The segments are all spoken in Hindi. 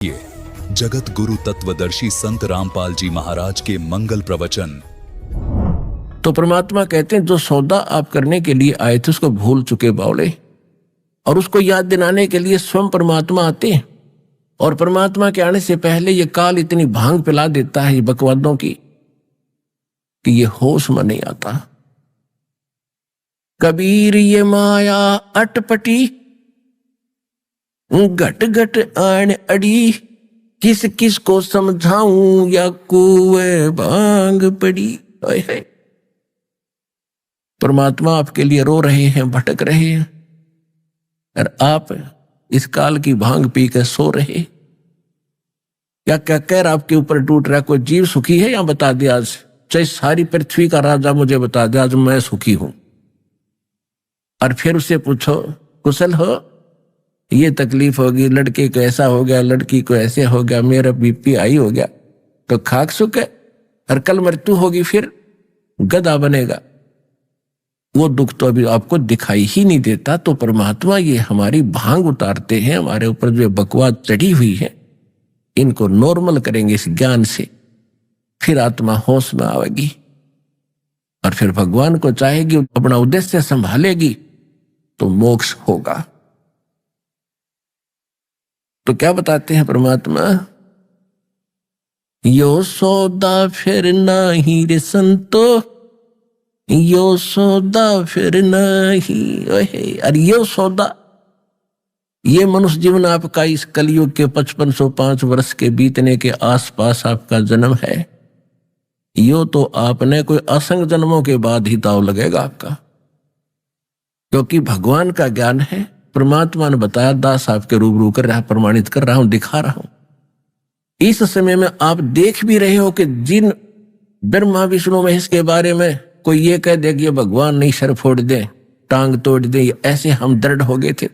ये जगत गुरु तत्वदर्शी संत रामपाल जी महाराज के मंगल प्रवचन। तो परमात्मा कहते हैं जो सौदा आप करने के लिए आए थे उसको भूल चुके बावले, और उसको याद दिलाने के लिए स्वयं परमात्मा आते हैं। और परमात्मा के आने से पहले ये काल इतनी भांग पिला देता है ये बकवादों की कि ये होश में नहीं आता। कबीर ये माया अटपटी घट घट आन अड़ी, किस किस को समझाऊं या कुए भांग पड़ी। है परमात्मा आपके लिए रो रहे हैं, भटक रहे हैं, और आप इस काल की भांग पी कर सो रहे। क्या क्या कहर आपके ऊपर टूट रहा है? कोई जीव सुखी है या बता दे आज, चाहे सारी पृथ्वी का राजा मुझे बता दे आज मैं सुखी हूं। और फिर उससे पूछो कुशल हो, ये तकलीफ होगी, लड़के को ऐसा हो गया, लड़की को ऐसे हो गया, मेरा बीपी हाई हो गया, तो खाक सुख है। और कल मृत्यु होगी फिर गधा बनेगा। वो दुख तो अभी आपको दिखाई ही नहीं देता। तो परमात्मा ये हमारी भांग उतारते हैं, हमारे ऊपर जो बकवाद चढ़ी हुई है इनको नॉर्मल करेंगे इस ज्ञान से, फिर आत्मा होश में आएगी और फिर भगवान को चाहेगी, अपना उद्देश्य संभालेगी तो मोक्ष होगा। तो क्या बताते हैं परमात्मा, यो सौदा फिर नाही रे संतो, यो सौदा फिर नहीं। अरे यो सौदा, ये मनुष्य जीवन आपका इस कलयुग के 5505 वर्ष के बीतने के आसपास आपका जन्म है। यो तो आपने कोई असंग जन्मों के बाद ही दाव लगेगा आपका, क्योंकि भगवान का ज्ञान है। परमात्मा ने बताया, दास आपके रूबरू कर रहा, प्रमाणित कर रहा हूं, दिखा रहा हूं। इस समय में आप देख भी रहे हो कि जिन ब्रह्मा विष्णु महेश के बारे में कोई ये कह दे कि ये भगवान नहीं, सर फोड़ दे, टांग तोड़ दे, ऐसे हम दृढ़ हो गए थे,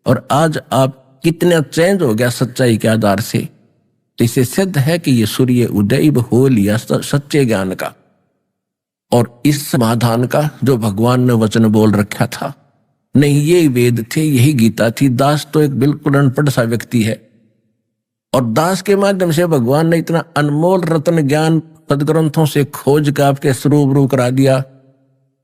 और आज आप कितना चेंज हो गया सच्चाई के आधार से। तो इसे सिद्ध है कि ये सूर्य उदय हो लिया सच्चे ज्ञान का और इस समाधान का जो भगवान ने वचन बोल रखा था। नहीं, ये वेद थे, यही गीता थी। दास तो एक बिल्कुल अनपढ़ सा व्यक्ति है, और दास के माध्यम से भगवान ने इतना अनमोल रत्न ज्ञान सदग्रंथों से खोज कर आपके स्वरूप करा दिया।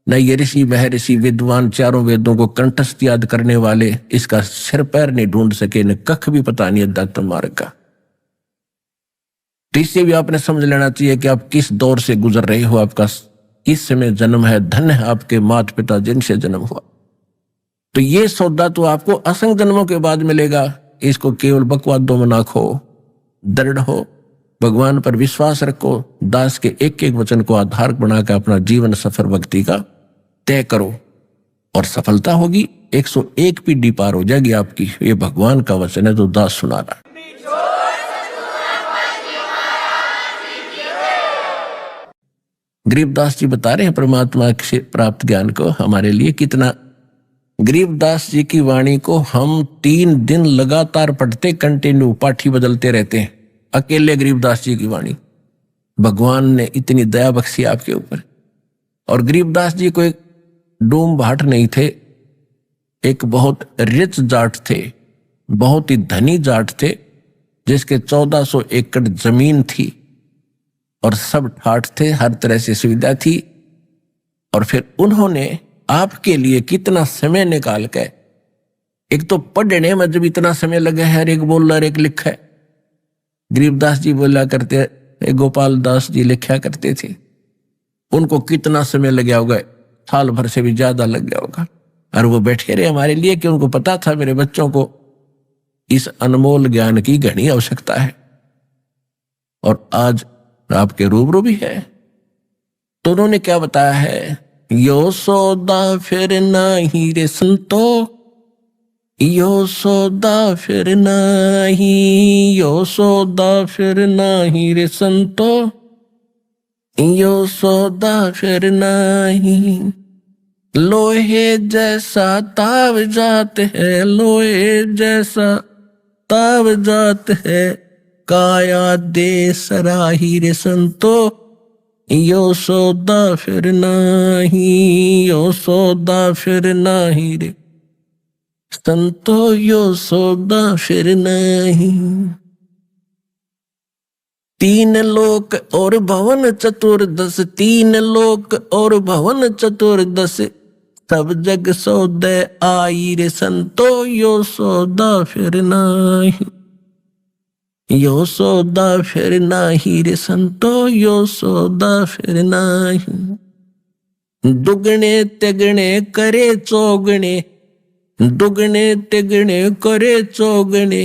न ये ऋषि महर्षि विद्वान चारों वेदों को कंठस्थ याद करने वाले इसका सिर पैर नहीं ढूंढ सके, न कख भी पता नहीं अध्यात्म मार्ग का। तो इससे भी आपने समझ लेना चाहिए कि आप किस दौर से गुजर रहे हो, आपका किस समय जन्म है। धन्य है आपके माता पिता जिनसे जन्म हुआ। तो ये सौदा तो आपको असंग जन्मों के बाद मिलेगा। इसको केवल बकवादों में ना खो, दृढ़ हो, भगवान पर विश्वास रखो, दास के एक एक वचन को आधार बनाकर अपना जीवन सफर भक्ति का तय करो, और सफलता होगी। 101 पीढ़ी पार हो जाएगी आपकी। ये भगवान का वचन है जो दास सुना रहा है। गरीबदास जी बता रहे हैं परमात्मा से प्राप्त ज्ञान को हमारे लिए कितना। गरीबदास जी की वाणी को हम 3 दिन लगातार पढ़ते, कंटिन्यू पाठी बदलते रहते हैं। अकेले गरीबदास जी की वाणी, भगवान ने इतनी दया बख्शी आपके ऊपर। और गरीबदास जी को एक डूम भाट नहीं थे, एक बहुत रिच जाट थे, बहुत ही धनी जाट थे, जिसके 1400 एकड़ जमीन थी और सब ठाठ थे, हर तरह से सुविधा थी। और फिर उन्होंने आपके लिए कितना समय निकाल के, एक तो पढ़ने में जब इतना समय लगा है, एक बोल रहा एक लिखा है। गरीबदास जी बोला करते, गोपाल दास जी लिखा करते थे, उनको कितना समय लग गया होगा, साल भर से भी ज्यादा लग गया होगा। और वो बैठे रहे हमारे लिए कि उनको पता था मेरे बच्चों को इस अनमोल ज्ञान की घनी आवश्यकता है, और आज आपके रूबरू भी है। तो उन्होंने क्या बताया है, यो सौदा फिर नहीं रे संतो, यो सौदा फिर नहीं, यो सौदा फिर नहीं रे संतो, यो सौदा फिर नहीं। लोहे जैसा ताव जात है, लोहे जैसा ताव जात है, काया दे सराही रे संतो, यो सौदा फिर नहीं, यो सौदा फिर नहीं रे संतो, यो सौदा फिर नहीं। तीन लोक और भवन चतुर्दश, तीन लोक और भवन चतुर्दश, सब जग सौदे आई रे संतो, यो सौदा फिर नाही, यो सौदा फिर नाही रे संतो, यो सौदा फिर नाही। दुगने तिगने करे चौगने, दुगने तिगने करे चौगने,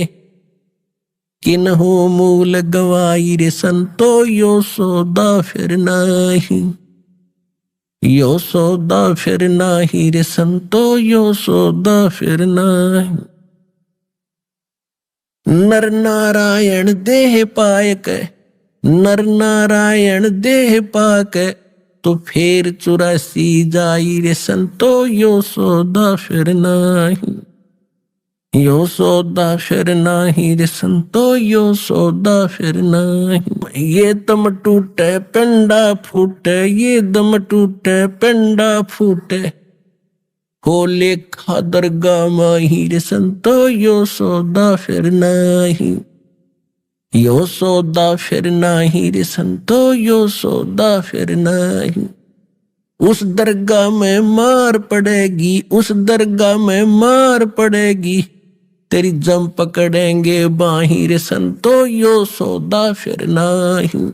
किन्हु मूल गवाई रे संतो, यो सौदा फिर नाही, यो सौदा फिर नाही रे संतो, यो सौदा फिर नाही। नर नारायण देह पायक, नर नारायण देह पाक, तो फेर 84 जाई रे संतो, यो सौदा फिर नाही, यो सौदा फिर नाही रे संतो, यो सौदा फिर नाही। ये दम टूटे पिंडा फूटे, ये दम टूटे पिंडा फूटे, हो लेखा दरगाह माही रे संतो, यो सौदा फिर नाही, यो सौदा फिर नाही रे संतो, यो सौदा फिर नाही। उस दरगाह में मार पड़ेगी, उस दरगाह में मार पड़ेगी, तेरी जम पकड़ेंगे बाही रे संतो, यो सौदा फिर नाही,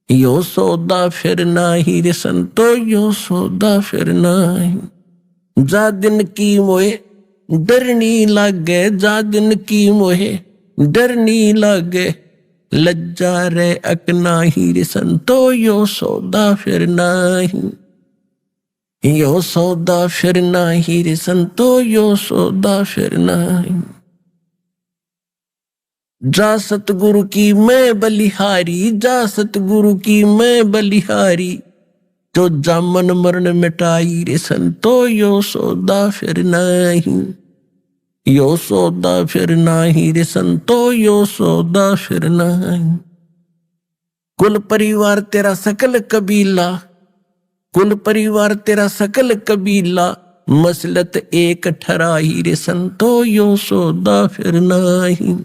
यो सौदा फिर नाही रे संतो, यो सौदा फिर नाही। जा दिन की मोहे डरनी लागे, जा दिन की मोहे डरनी लागे, लज्जा रे अकनाही रे संतो, यो सौदा फिर नाही, यो सौदा फिर नाही रे संतो, यो सौदा फिर नाही। जा सतगुरु की मैं बलिहारी, जा सतगुरु की मैं बलिहारी, जो जामन मरण मिटाई रे संतो, यो सौदा फिर नाही, यो सौदा फिर नाही रे संतो, यो सौदा फिर नाही। कुल परिवार तेरा सकल कबीला, कुल परिवार तेरा सकल कबीला, मसलत एक ठहराई रे संतो, यो सौदा फिर नाही,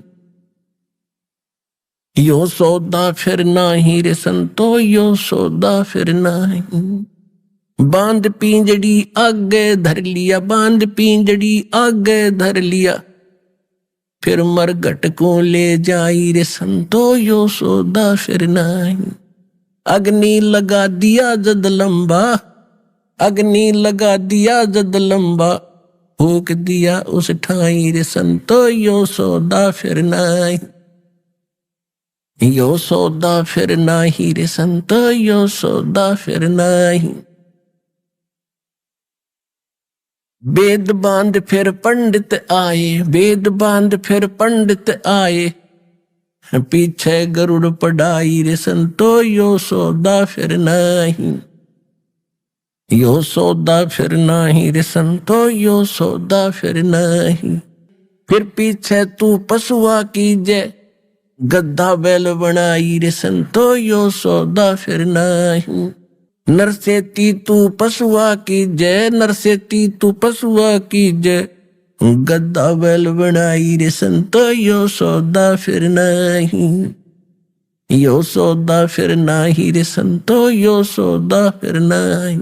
यो सौदा फिर नाही रे संतो, यो सौदा फिर नाही। बांध पिंजड़ी आगे धर लिया, बांध पिंजड़ी आगे धर लिया, फिर मरघट को ले जाई रे संतो, यो सौदा फिर नाही। अग्नि लगा दिया जद लंबा, अग्नि लगा दिया जद लंबा, फूक दिया उस ठाई रे संतो, यो सौदा फिर नाही, यो सौदा फिर नाही रे संतो, यो सौदा फिर नाही। वेद बांध फिर पंडित आए, वेद बांध फिर पंडित आए, पीछे गरुड़ पढ़ाई रे संतो, यो सौदा फिर नाही, यो सौदा फिर नाही रे संतो, यो सौदा फिर नाही। फिर पीछे तू पशुआ कीजे, गद्दा बैल बनाई रे संतो, यो सौदा फिर नाही। नरसेती तू पशुआ कीजे, नरसेती तू पशुआ कीजे, गद्दा बैल बनाई रे संतो, यो सौदा फिर नाही, यो सौदा फिर नाही रे संतो, यो सौदा फिर नाही।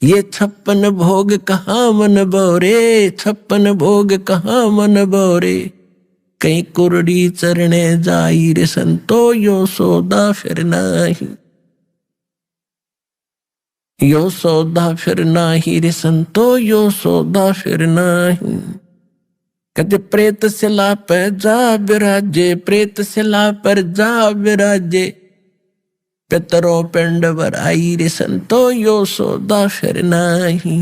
ये 56 भोग कहाँ मन बोरे, 56 भोग कहाँ मन बोरे, कहीं कुरड़ी चरणे जाई रे संतो, यो सौदा फिर नाही, यो सौदा फिर नाही रे संतो, यो सौदा फिर नाही। कहते प्रेत शिला पर जा विराजे, प्रेत शिला पर जा विराजे, पितरों पिंड भराई रे संतो, यो सौदा फिर नाही,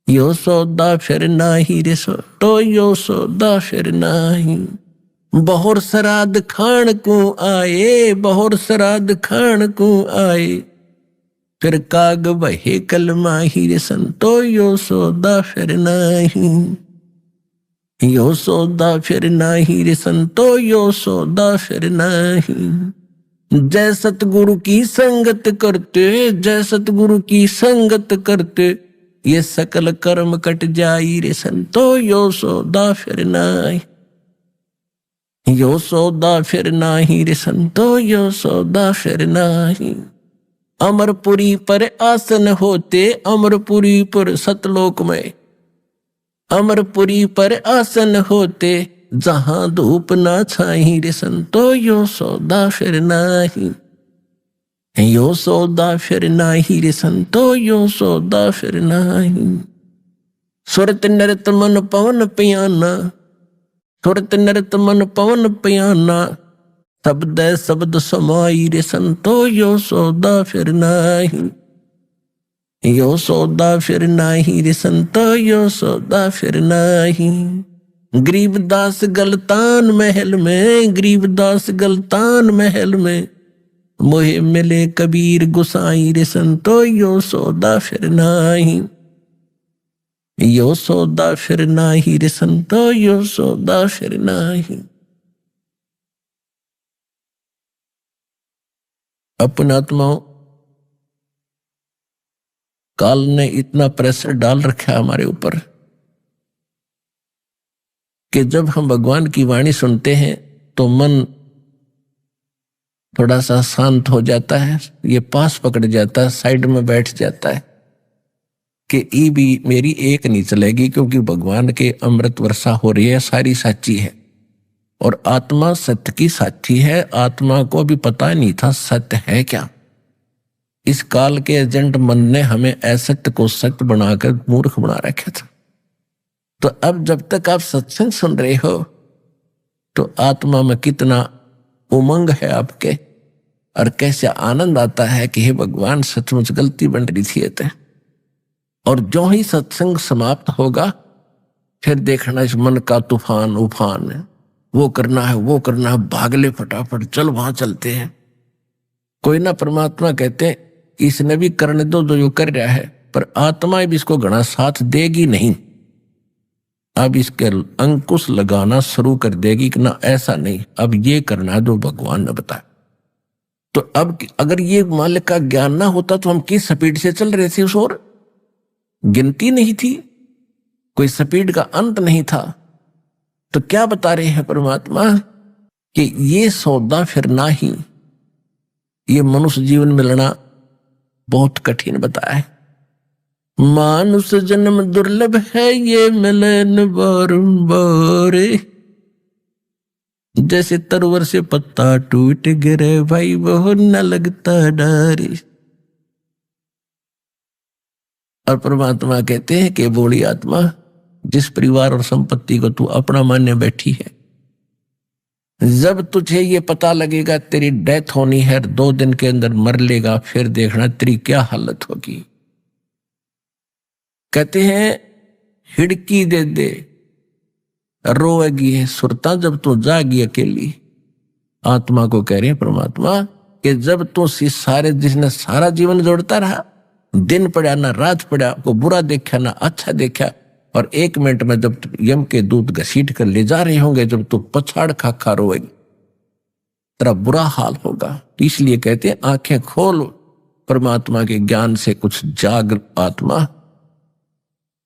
यो सौदा फिर नाही रे संतो, यो सौदा फिर नाही। बहुर श्राद्ध खान को आए, बहुर श्राद्ध खान को आए, फिर काग बहे कलमाही रे संतो, यो सौदा फिर नाही, यो सौदा फिर नाही रे संतो, यो सौदा फिर नाही। जय सतगुरु की संगत करते, जय सतगुरु की संगत करते, ये सकल कर्म कट जाई रे संतो, यो सौदा फिर नाही, यो सौदा फिर नाही रे संतो, यो सौदा फिर नाही। अमरपुरी पर आसन होते, अमरपुरी पर सतलोक में, अमरपुरी पर आसन होते, जहां धूप ना छाई रे संतो, यो सौदा फिर नाही। यो सौदा फिर नाही रे संतो, यो सौदा फिर नाही। सुरत नृत मन पवन पियाना, सुरत नृत मन पवन पियाना, शब्द शब्द समाई रे संतो, यो सौदा फिर नाही। यो सौदा फिर नाही रे संतो, यो सौदा फिर नाही। गरीबदास गलतान महल में, गरीबदास गलतान महल में, मोहे मिले कबीर गुसाई रे संतो, यो सौदा फिर नाही। यो सौदा फिर नाही रे संतो, यो सौदा फिर नाही। अपन आत्माओं, काल ने इतना प्रेशर डाल रखा है हमारे ऊपर कि जब हम भगवान की वाणी सुनते हैं तो मन थोड़ा सा शांत हो जाता है, ये पास पकड़ जाता है, साइड में बैठ जाता है कि ई भी मेरी एक नहीं चलेगी, क्योंकि भगवान के अमृत वर्षा हो रही है, सारी साची है और आत्मा सत्य की साक्षी है। आत्मा को भी पता नहीं था सत्य है क्या। इस काल के एजेंट मन ने हमें असत्य को सत्य बनाकर मूर्ख बना रखा था। तो अब जब तक आप सत्संग सुन रहे हो तो आत्मा में कितना उमंग है आपके, और कैसे आनंद आता है कि हे भगवान, सचमुच गलती बन रही थी ये। और जो ही सत्संग समाप्त होगा फिर देखना इस मन का तूफान उफान है, वो करना है वो करना है, भाग ले फटाफट, चल वहां चलते हैं। कोई ना परमात्मा कहते हैं इसने भी करने दो जो कर रहा है, पर आत्मा भी इसको घना साथ देगी नहीं। अब इसके अंकुश लगाना शुरू कर देगी कि ना ऐसा नहीं, अब ये करना है जो भगवान ने बताया। तो अब अगर ये मालिक का ज्ञान ना होता तो हम किस स्पीड से चल रहे थे, उस ओर गिनती नहीं थी, कोई स्पीड का अंत नहीं था। तो क्या बता रहे हैं परमात्मा कि ये सौदा फिर ना ही, ये मनुष्य जीवन मिलना बहुत कठिन बताया है। मानुष जन्म दुर्लभ है, ये मिलन बारंबार, जैसे तरवर से पत्ता टूट गिरे भाई वो न लगता डर। और परमात्मा कहते हैं कि बोली आत्मा, जिस परिवार और संपत्ति को तू अपना मानने बैठी है, जब तुझे ये पता लगेगा तेरी डेथ होनी है, 2 दिन के अंदर मर लेगा, फिर देखना तेरी क्या हालत होगी। कहते हैं हिड़की दे दे रोएगी है सुरता, जब तू जागी अकेली। आत्मा को कह रहे हैं परमात्मा कि जब तू सारे जिसने सारा जीवन जोड़ता रहा, दिन पड़ा ना रात पड़ा, को बुरा देखा ना अच्छा देखा, और 1 मिनट में जब यम के दूत घसीट कर ले जा रहे होंगे, जब तू पछाड़ खा रोएगी, तेरा बुरा हाल होगा। इसलिए कहते हैं आंखें खोल, परमात्मा के ज्ञान से कुछ जाग आत्मा।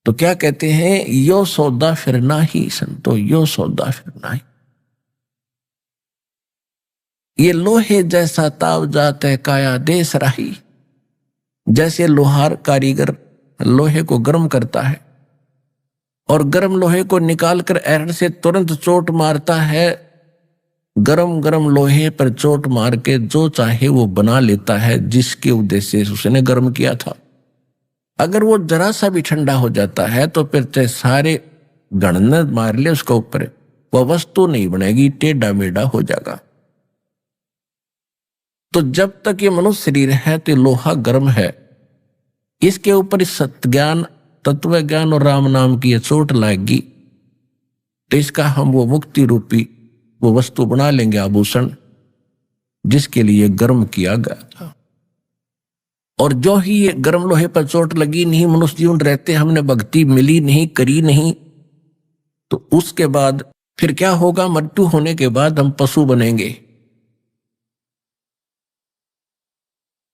तो क्या कहते हैं, यो सौदा फिर ना ही संतो, यो सौदा फिर ना ही। ये लोहे जैसा ताव जात है काया देश राही। जैसे लोहार कारीगर लोहे को गर्म करता है और गर्म लोहे को निकालकर ऐरण से तुरंत चोट मारता है, गरम गरम लोहे पर चोट मार के जो चाहे वो बना लेता है, जिसके उद्देश्य से उसने गर्म किया था। अगर वो जरा सा भी ठंडा हो जाता है तो फिर चाहे सारे गणना मार ले उसके ऊपर, वह वस्तु नहीं बनेगी, टेढ़ा मेढ़ा हो जाएगा। तो जब तक ये मनुष्य शरीर है तो लोहा गर्म है, इसके ऊपर सत्य ज्ञान तत्व ज्ञान और राम नाम की ये चोट लाएगी तो इसका हम वो मुक्ति रूपी वो वस्तु बना लेंगे, आभूषण, जिसके लिए गर्म किया गया था। और जो ही ये गर्म लोहे पर चोट लगी नहीं, मनुष्य जीवन रहते हमने भक्ति मिली नहीं, करी नहीं, तो उसके बाद फिर क्या होगा, मृत्यु होने के बाद हम पशु बनेंगे।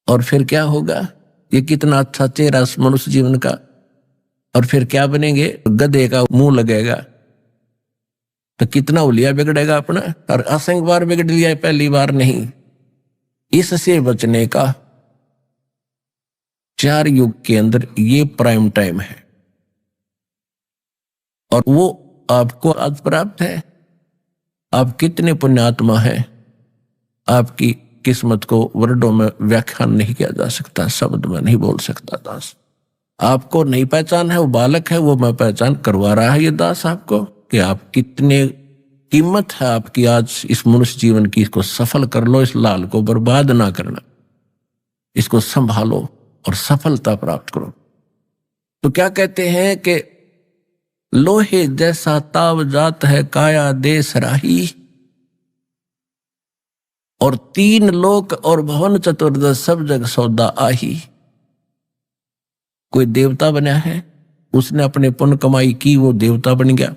और फिर क्या होगा, ये कितना अच्छा चेहरा मनुष्य जीवन का, और फिर क्या बनेंगे, गधे का मुंह लगेगा। तो कितना उलिया बिगड़ेगा अपना। और असंख्य बार बिगड़ लिया, पहली बार नहीं। इससे बचने का 4 युग के अंदर ये प्राइम टाइम है, और वो आपको आज प्राप्त है। आप कितने पुण्यात्मा हैं, आपकी किस्मत को वर्डों में व्याख्यान नहीं किया जा सकता, शब्द में नहीं बोल सकता दास। आपको नहीं पहचान है, वो बालक है, वो मैं पहचान करवा रहा है ये दास आपको, कि आप कितने कीमत है आपकी आज इस मनुष्य जीवन की। इसको सफल कर लो, इस लाल को बर्बाद ना करना, इसको संभालो और सफलता प्राप्त करो। तो क्या कहते हैं कि लोहे जैसा ताव जात है काया देश राही, और 3 लोक और भवन चतुर्दश सब जग सौदा आही। कोई देवता बना है, उसने अपने पुण्य कमाई की, वो देवता बन गया।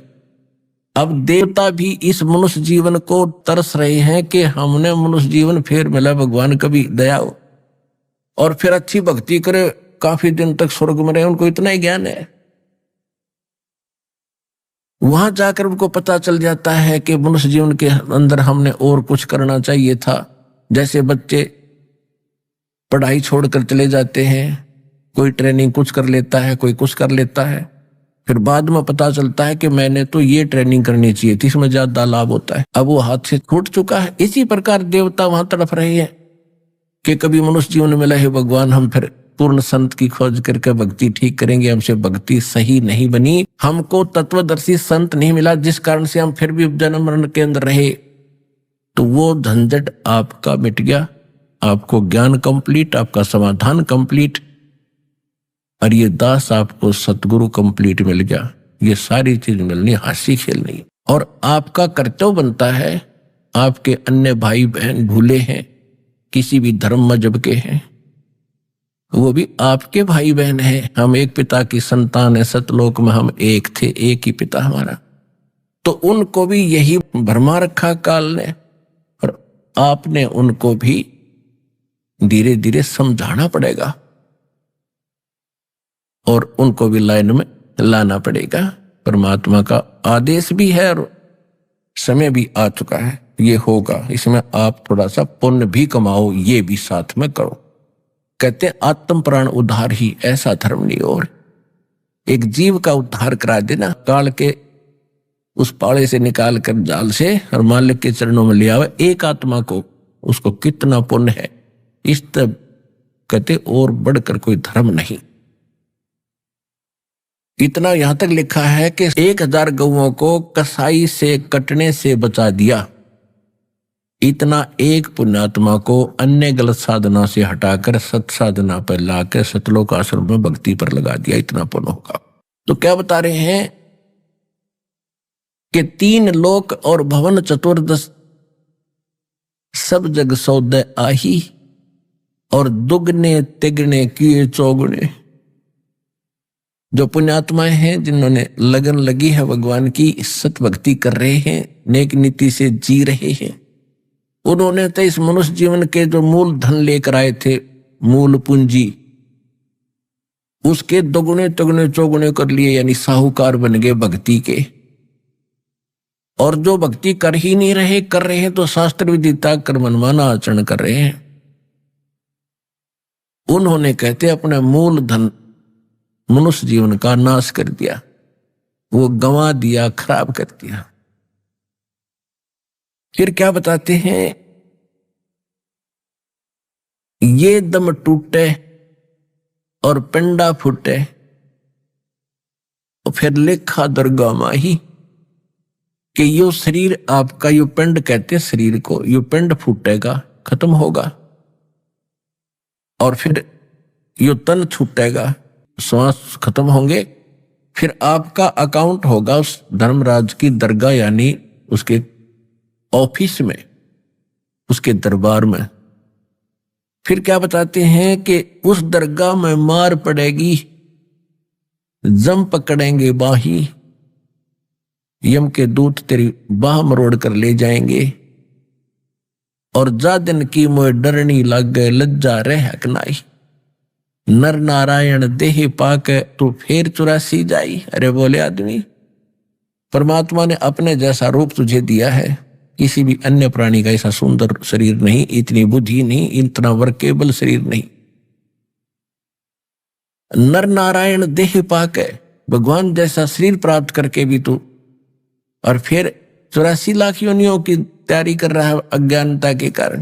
अब देवता भी इस मनुष्य जीवन को तरस रहे हैं कि हमने मनुष्य जीवन फिर मिला, भगवान कभी दया हो, और फिर अच्छी भक्ति करे, काफी दिन तक स्वर्ग में रहे। उनको इतना ही ज्ञान है। वहां जाकर उनको पता चल जाता है कि मनुष्य जीवन के अंदर हमने और कुछ करना चाहिए था। जैसे बच्चे पढ़ाई छोड़कर चले जाते हैं, कोई ट्रेनिंग कुछ कर लेता है, कोई कुछ कर लेता है, फिर बाद में पता चलता है कि मैंने तो ये ट्रेनिंग करनी चाहिए थी, इसमें ज्यादा लाभ होता है। अब वो हाथ से छूट चुका है। इसी प्रकार देवता वहां तड़प रहे हैं कि कभी मनुष्य जीवन मिला है भगवान, हम फिर पूर्ण संत की खोज करके भक्ति ठीक करेंगे। हमसे भक्ति सही नहीं बनी, हमको तत्वदर्शी संत नहीं मिला, जिस कारण से हम फिर भी जन्म मरण के अंदर रहे। तो वो झंझट आपका मिट गया, आपको ज्ञान कंप्लीट, आपका समाधान कंप्लीट, और ये दास आपको सतगुरु कंप्लीट मिल गया। ये सारी चीज मिलनी हंसी खेल नहीं। और आपका कर्तव्य बनता है, आपके अन्य भाई बहन भूले हैं, किसी भी धर्म मजहब के हैं, वो भी आपके भाई बहन हैं। हम एक पिता की संतान है, सतलोक में हम एक थे, एक ही पिता हमारा। तो उनको भी यही भरमा रखा काल ने, और आपने उनको भी धीरे धीरे समझाना पड़ेगा और उनको भी लाइन में लाना पड़ेगा। परमात्मा का आदेश भी है और समय भी आ चुका है, ये होगा। इसमें आप थोड़ा सा पुण्य भी कमाओ, ये भी साथ में करो। कहते आत्म प्राण उद्धार ही ऐसा धर्म नहीं और। एक जीव का उद्धार करा देना, काल के उस पाड़े से निकाल कर जाल से और मालिक के चरणों में ले आवे एक आत्मा को, उसको कितना पुण्य है। इस तब कहते और बढ़कर कोई धर्म नहीं। इतना यहां तक लिखा है कि 1000 गौओं को कसाई से कटने से बचा दिया। इतना एक पुण्यात्मा को अन्य गलत साधना से हटाकर सत साधना पर लाकर सतलोक आश्रम में भक्ति पर लगा दिया, इतना पुण्य होगा। तो क्या बता रहे हैं कि 3 लोक और भवन चतुर्दश सब जग सौदे आही, और दुगने तिगने किए चौगुने। जो पुण्यात्माएं हैं, जिन्होंने लगन लगी है भगवान की, सत भक्ति कर रहे हैं, नेक नीति से जी रहे हैं, उन्होंने तो इस मनुष्य जीवन के जो मूल धन लेकर आए थे, मूल पूंजी, उसके दोगुने तिगुने चौगुने कर लिए, यानी साहूकार बन गए भक्ति के। और जो भक्ति कर ही नहीं रहे, कर रहे हैं तो शास्त्र विधि त्याग कर मनमाना आचरण कर रहे हैं, उन्होंने कहते अपने मूल धन मनुष्य जीवन का नाश कर दिया, वो गंवा दिया, खराब कर दिया। फिर क्या बताते हैं, ये दम टूटे और पिंडा फूटे, और फिर लिखा दरगाह माही कि यो शरीर आपका, यो पिंड कहते शरीर को, यो पिंड फूटेगा, खत्म होगा, और फिर यो तन छूटेगा, श्वास खत्म होंगे। फिर आपका अकाउंट होगा उस धर्मराज की दरगाह, यानी उसके ऑफिस में, उसके दरबार में। फिर क्या बताते हैं कि उस दरगाह में मार पड़ेगी, जम पकड़ेंगे बाही, यम के दूत तेरी बाह मरोड़ कर ले जाएंगे, और जा दिन की मोए डरनी लग गए, लज्जा रह हकनाई, नर नारायण देह पाक तू फेर 84 जाई। अरे बोले आदमी, परमात्मा ने अपने जैसा रूप तुझे दिया है, किसी भी अन्य प्राणी का ऐसा सुंदर शरीर नहीं, इतनी बुद्धि नहीं, इतना वर्केबल शरीर नहीं। नर नारायण देह पाके भगवान जैसा शरीर प्राप्त करके भी तू, और फिर 84 लाख योनियों की तैयारी कर रहा है अज्ञानता के कारण।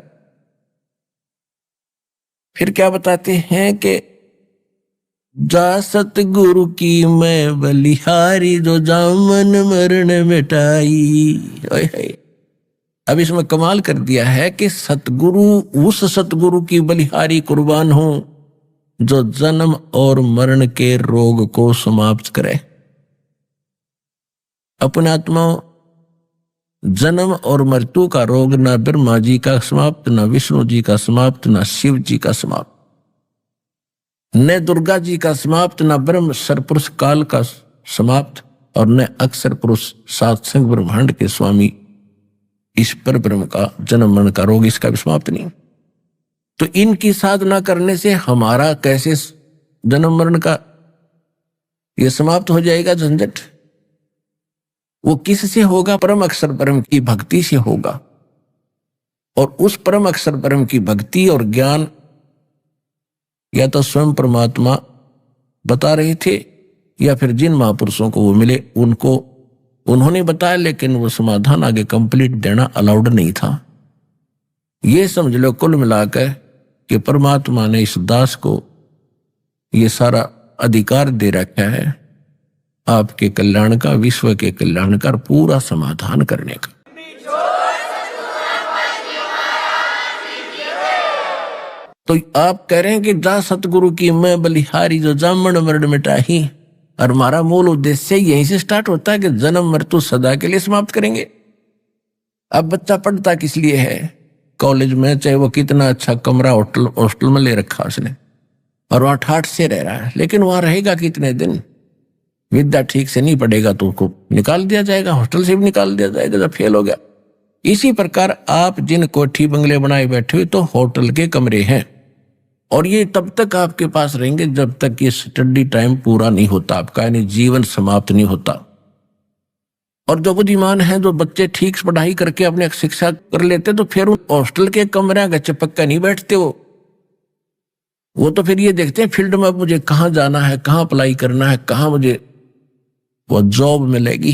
फिर क्या बताते हैं कि जा सतगुरु की मैं बलिहारी, जो जामन मरण मिटाई। अब इसमें कमाल कर दिया है कि सतगुरु, उस सतगुरु की बलिहारी कुर्बान हूं जो जन्म और मरण के रोग को समाप्त करे। अपने आत्माओं, जन्म और मृत्यु का रोग ना ब्रह्मा जी का समाप्त, ना विष्णु जी का समाप्त, ना शिव जी का समाप्त, न दुर्गा जी का समाप्त, न ब्रह्म सरपुरुष काल का समाप्त, और न अक्षर पुरुष सातसंग ब्रह्मांड के स्वामी ईश्वर ब्रह्म का जन्म मरण का रोग, इसका भी समाप्त नहीं। तो इनकी साधना करने से हमारा कैसे जन्म मरण का ये समाप्त हो जाएगा झंझट? वो किससे होगा? परम अक्षर ब्रह्म की भक्ति से होगा। और उस परम अक्षर ब्रह्म की भक्ति और ज्ञान या तो स्वयं परमात्मा बता रहे थे, या फिर जिन महापुरुषों को वो मिले उनको उन्होंने बताया, लेकिन वो समाधान आगे कंप्लीट देना अलाउड नहीं था। ये समझ लो कुल मिलाकर कि परमात्मा ने इस दास को ये सारा अधिकार दे रखा है आपके कल्याण का, विश्व के कल्याण का, पूरा समाधान करने का। तो आप कह रहे हैं कि जा सतगुरु की मैं बलिहारी, जो जामन मरण मिटाही, और हमारा मूल उद्देश्य यहीं से स्टार्ट होता है कि जन्म मृत्यु सदा के लिए समाप्त करेंगे। अब बच्चा पढ़ता किस लिए है? कॉलेज में, चाहे वो कितना अच्छा कमरा हॉस्टल में ले रखा उसने, और वहां ठाठ से रह रहा है, लेकिन वहां रहेगा कितने दिन? विद्या ठीक से नहीं पढ़ेगा तो उसको निकाल दिया जाएगा, हॉस्टल से भी निकाल दिया जाएगा जब फेल हो गया। इसी प्रकार आप जिन कोठी बंगले बनाए बैठे हुए तो होटल के कमरे हैं, और ये तब तक आपके पास रहेंगे जब तक ये स्टडी टाइम पूरा नहीं होता आपका, यानी जीवन समाप्त नहीं होता। और जो बुद्धिमान है, जो बच्चे ठीक से पढ़ाई करके अपने शिक्षा कर लेते, तो फिर उन हॉस्टल के कमरे का चपक्का नहीं बैठते वो तो फिर ये देखते हैं फील्ड में अब मुझे कहाँ जाना है, कहाँ अप्लाई करना है, कहाँ मुझे वो जॉब मिलेगी।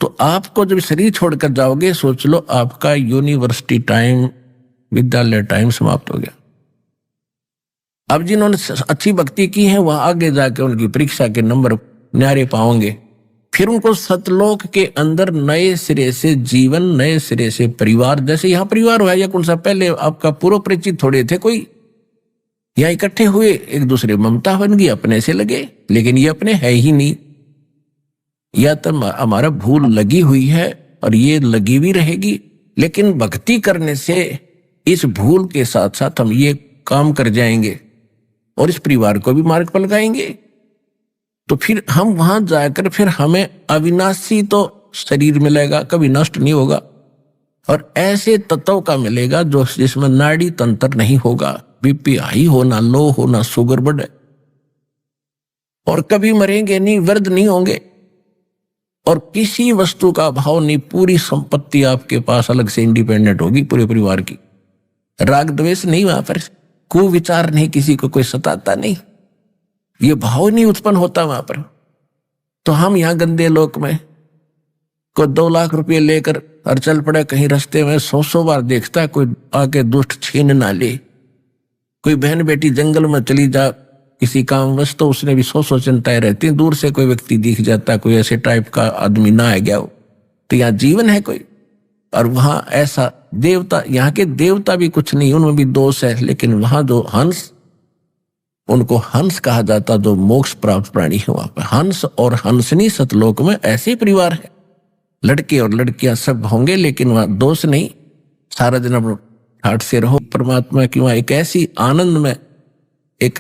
तो आपको जब शरीर छोड़कर जाओगे, सोच लो आपका यूनिवर्सिटी टाइम, विद्यालय टाइम समाप्त हो गया। अब जिन्होंने अच्छी भक्ति की है वह आगे जाके उनकी परीक्षा के नंबर न्यारे पाओगे, फिर उनको सतलोक के अंदर नए सिरे से जीवन, नए सिरे से परिवार, जैसे यहाँ परिवार हुआ या कौन सा, पहले आपका पूर्व परिचित थोड़े थे कोई, यहाँ इकट्ठे हुए, एक दूसरे ममता बन गई, अपने से लगे, लेकिन ये अपने है ही नहीं। या तो हमारा भूल लगी हुई है और ये लगी भी रहेगी, लेकिन भक्ति करने से इस भूल के साथ साथ हम ये काम कर जाएंगे और इस परिवार को भी मार्ग पर लगाएंगे। तो फिर हम वहां जाकर फिर हमें अविनाशी तो शरीर मिलेगा, कभी नष्ट नहीं होगा, और ऐसे तत्व का मिलेगा जो जिसमें नाड़ी तंत्र नहीं होगा, बीपी हाई होना, लो होना, शुगर बढ़े, और कभी मरेंगे नहीं, वृद्ध नहीं होंगे, और किसी वस्तु का भाव नहीं, पूरी संपत्ति आपके पास अलग से इंडिपेंडेंट होगी पूरे परिवार की। राग द्वेष नहीं, वहां पर कुविचार नहीं, किसी को कोई सताता नहीं, ये भाव नहीं उत्पन्न होता वहां पर। तो हम यहाँ गंदे लोक में कोई 2 लाख रुपए लेकर और चल पड़े कहीं रास्ते में, 100 बार देखता है कोई आके दुष्ट छीन ना ले। कोई बहन बेटी जंगल में चली जा किसी कामवश, तो उसने भी 100 चिंताएं रहती हैं। दूर से कोई व्यक्ति दिख जाता है, कोई ऐसे टाइप का आदमी ना आ गया हो, तो यहाँ जीवन है कोई, और वहां ऐसा देवता, यहाँ के देवता भी कुछ नहीं, उनमें भी दोष है, लेकिन वहां जो हंस, उनको हंस कहा जाता, जो मोक्ष प्राप्त प्राणी है, वहां पर हंस और हंसनी सतलोक में ऐसे परिवार है, लड़के और लड़कियां सब होंगे, लेकिन वहां दोष नहीं, सारा दिन अपने ठाठ से रहो। परमात्मा की वहां एक ऐसी आनंद में एक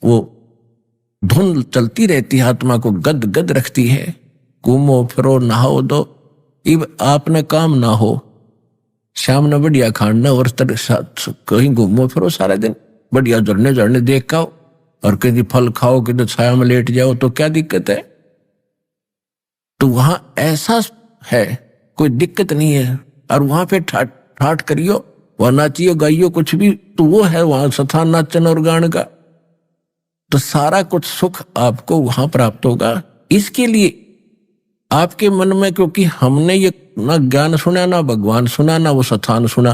वो धुन चलती रहती है, आत्मा को गद गद रखती है। घूमो फिरो नहाओ दो, इब आपने काम ना हो, शाम न बढ़िया खाना, और कहीं घूमो फिरो सारा दिन, बढ़िया झरने झरने देख खाओ, और कहीं फल खाओ, कहीं छाया में लेट जाओ, तो क्या दिक्कत है? तो वहां ऐसा है, कोई दिक्कत नहीं है। और वहां पे ठाट ठाट करियो, वहां नाचियो गाइयो कुछ भी, तो वो है वहां स्थान नाचन और गान का। तो सारा कुछ सुख आपको वहां प्राप्त होगा। इसके लिए आपके मन में, क्योंकि हमने ये ना ज्ञान सुना, ना भगवान सुना, ना वो स्थान सुना,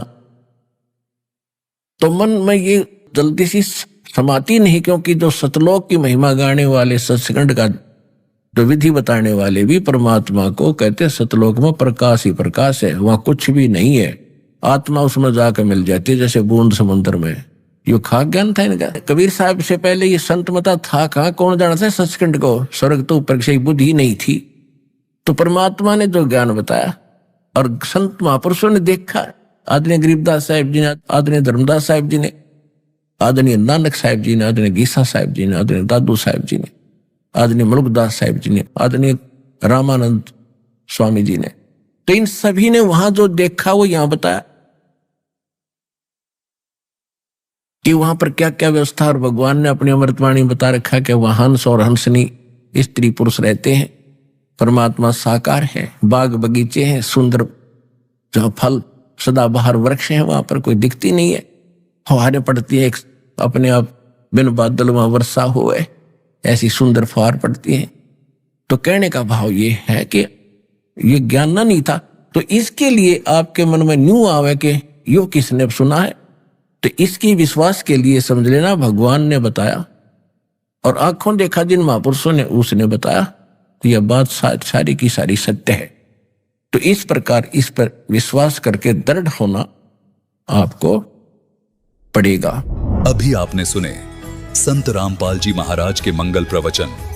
तो मन में ये जल्दी सी समाती नहीं। क्योंकि जो सतलोक की महिमा गाने वाले, सत्संग का जो विधि बताने वाले भी परमात्मा को कहते सतलोक में प्रकाश ही प्रकाश है, वहां कुछ भी नहीं है। आत्मा उसमें जाकर मिल जाती है जैसे बूंद समुद्र में। यो खाक ज्ञान था इनका। कबीर साहब से पहले ये संत मता था कहाँ, कौन जानता है सचखंड को? स्वर्ग तो ऊपर से बुद्धि नहीं थी। तो परमात्मा ने जो ज्ञान बताया और संत महापुरुषों ने देखा, आदरणीय गरीबदास साहिब जी ने, आदरणीय धर्मदास साहिब जी ने, आदरणीय नानक साहिब जी ने, आदरणीय गीसा साहिब जी ने, आदरणीय दादू साहिब जी ने, आदरणीय मलुकदास साहिब जी ने, आदरणीय रामानंद स्वामी जी ने। तो इन सभी ने वहां जो देखा वो यहां बताया कि वहां पर क्या क्या व्यवस्था। और भगवान ने अपनी अमृतवाणी बता रखा कि वहां हंस और हंसनी स्त्री पुरुष रहते हैं। परमात्मा साकार है, बाग बगीचे हैं, सुंदर जो फल सदाबहार वृक्ष हैं, वहां पर कोई दिखती नहीं है। फुहारें पड़ती है अपने आप, बिन बादल वहां वर्षा हुए, ऐसी सुंदर फुहार पड़ती है। तो कहने का भाव ये है कि ये ज्ञान ना नहीं था, तो इसके लिए आपके मन में न्यू आवे कि यो किसने सुना है, तो इसकी विश्वास के लिए समझ लेना भगवान ने बताया और आंखों देखा जिन महापुरुषों ने उसने बताया। तो यह बात सारी की सारी सत्य है। तो इस प्रकार इस पर विश्वास करके दृढ़ होना आपको पड़ेगा। अभी आपने सुने संत रामपाल जी महाराज के मंगल प्रवचन।